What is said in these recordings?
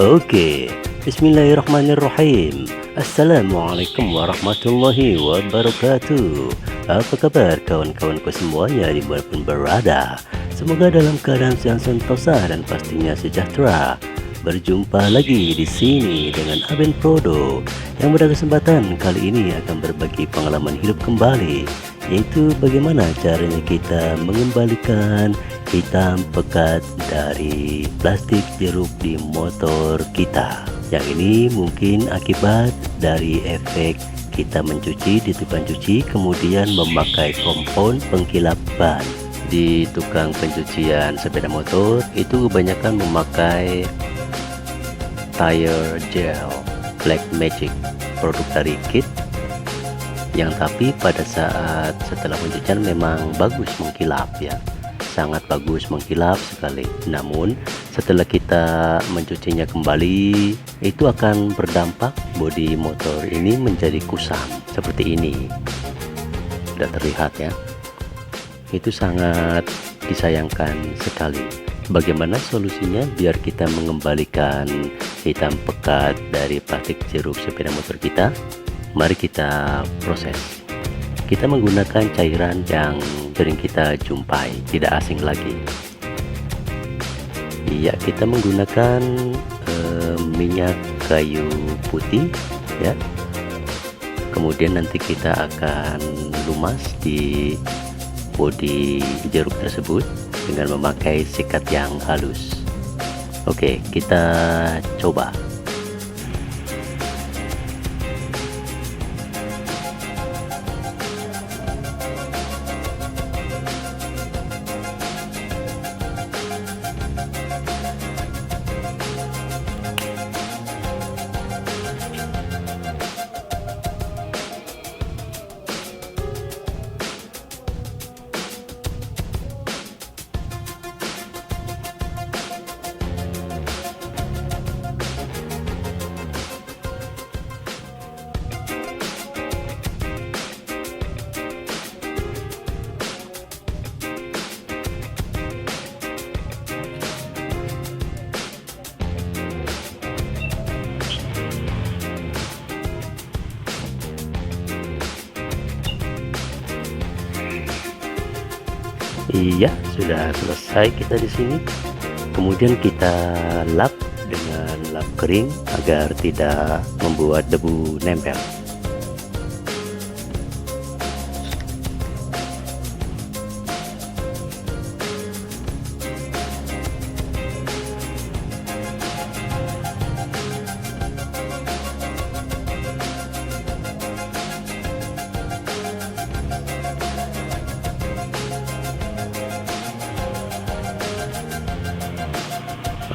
Oke, bismillahirrahmanirrahim. Assalamualaikum warahmatullahi wabarakatuh. Apa kabar kawan-kawanku semuanya dimanapun berada? Semoga dalam keadaan yang sentosa dan pastinya sejahtera. Berjumpa lagi di sini dengan Aben Prodo yang pada kesempatan kali ini akan berbagi pengalaman hidup kembali, yaitu bagaimana caranya kita mengembalikan hitam pekat dari plastik jeruk di motor kita. Yang ini mungkin akibat dari efek kita mencuci di tukang cuci kemudian memakai kompon pengkilap ban. Di tukang pencucian sepeda motor itu kebanyakan memakai tire gel Black Magic, produk dari Kit, yang tapi pada saat setelah pencucian memang bagus mengkilap ya, sangat bagus mengkilap sekali. Namun setelah kita mencucinya kembali itu akan berdampak bodi motor ini menjadi kusam seperti ini. Sudah terlihat ya, itu sangat disayangkan sekali. Bagaimana solusinya biar kita mengembalikan hitam pekat dari plastik jeruk sepeda motor kita? Mari kita proses. Kita menggunakan cairan yang sering kita jumpai, tidak asing lagi. Iya, kita menggunakan minyak kayu putih ya. Kemudian nanti kita akan lumas di bodi jeruk tersebut dengan memakai sikat yang halus. Oke, kita coba. Iya, sudah selesai kita di sini. Kemudian kita lap dengan lap kering agar tidak membuat debu nempel.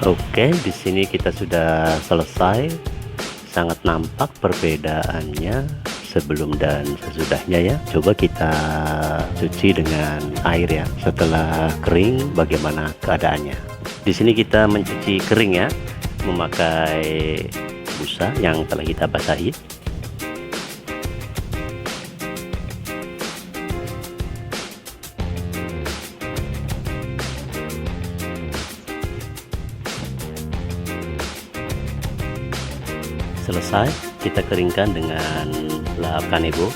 Oke, di sini kita sudah selesai. Sangat nampak perbedaannya sebelum dan sesudahnya ya. Coba kita cuci dengan air ya. Setelah kering bagaimana keadaannya. Di sini kita mencuci kering ya, memakai busa yang telah kita basahi. Selesai, kita keringkan dengan lap kanebo.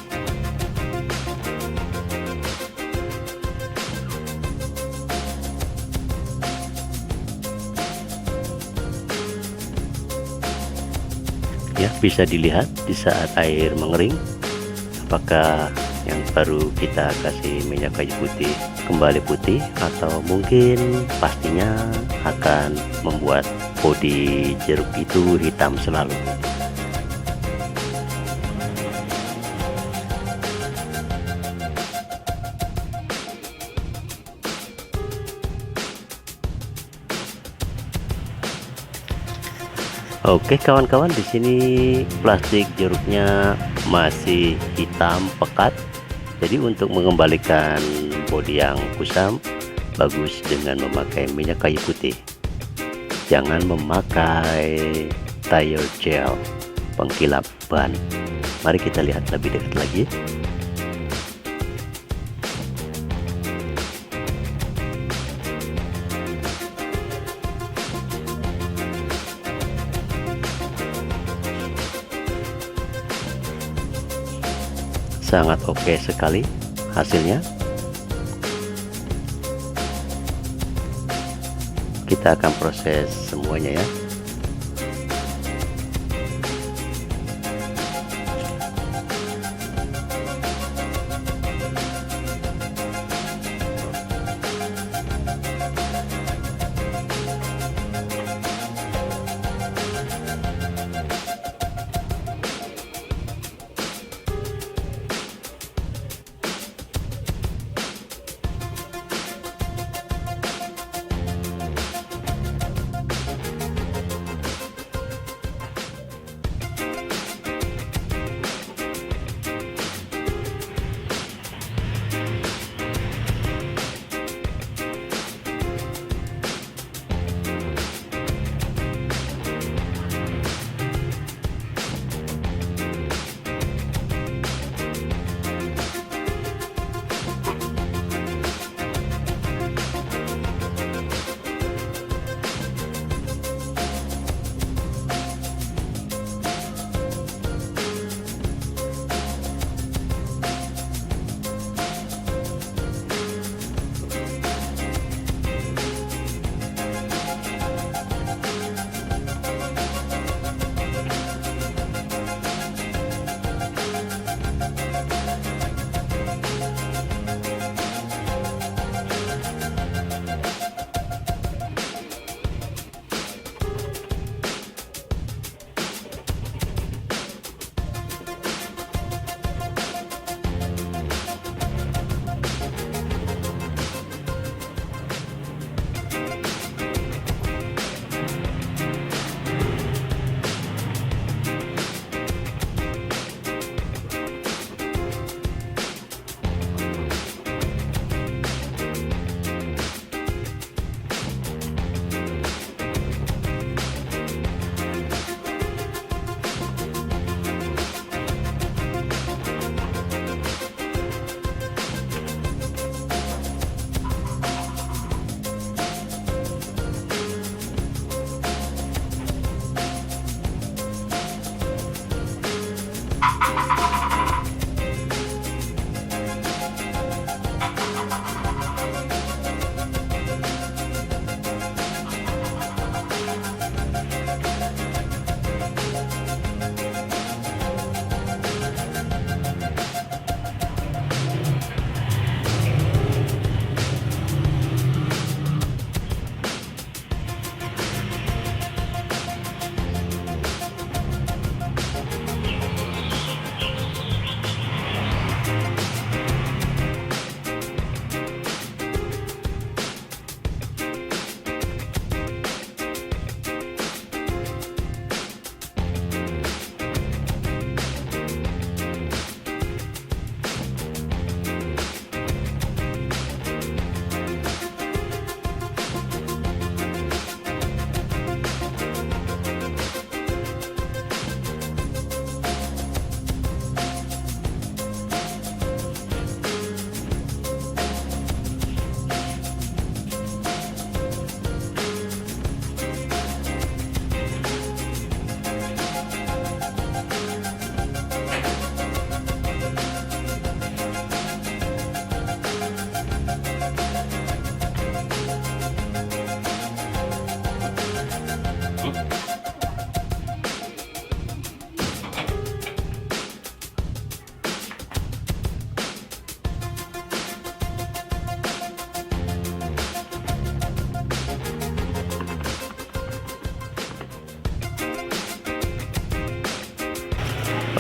Ya, bisa dilihat di saat air mengering apakah yang baru kita kasih minyak kayu putih kembali putih atau mungkin pastinya akan membuat bodi jeruk itu hitam selalu. Oke kawan-kawan, di sini plastik jeruknya masih hitam pekat. Jadi untuk mengembalikan bodi yang kusam bagus dengan memakai minyak kayu putih. Jangan memakai tire gel pengkilap ban. Mari kita lihat lebih dekat lagi. sangat oke sekali hasilnya. Kita akan proses semuanya ya.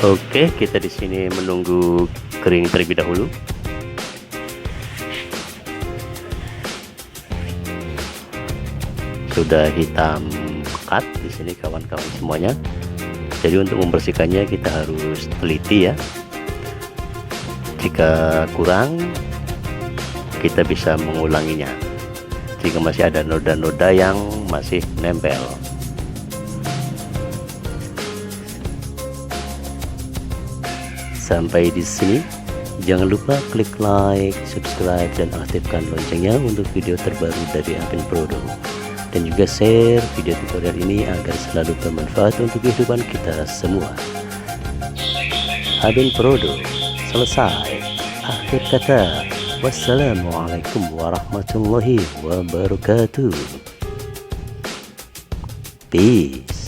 Oke, kita di sini menunggu kering terlebih dahulu. Sudah hitam pekat di sini kawan-kawan semuanya. Jadi untuk membersihkannya kita harus teliti ya. Jika kurang, kita bisa mengulanginya. Jika masih ada noda-noda yang masih nempel. Sampai di sini, jangan lupa klik like, subscribe, dan aktifkan loncengnya untuk video terbaru dari Aben Prodo. Dan juga share video tutorial ini agar selalu bermanfaat untuk kehidupan kita semua. Aben Prodo, selesai. Akhir kata, wassalamualaikum warahmatullahi wabarakatuh. Peace.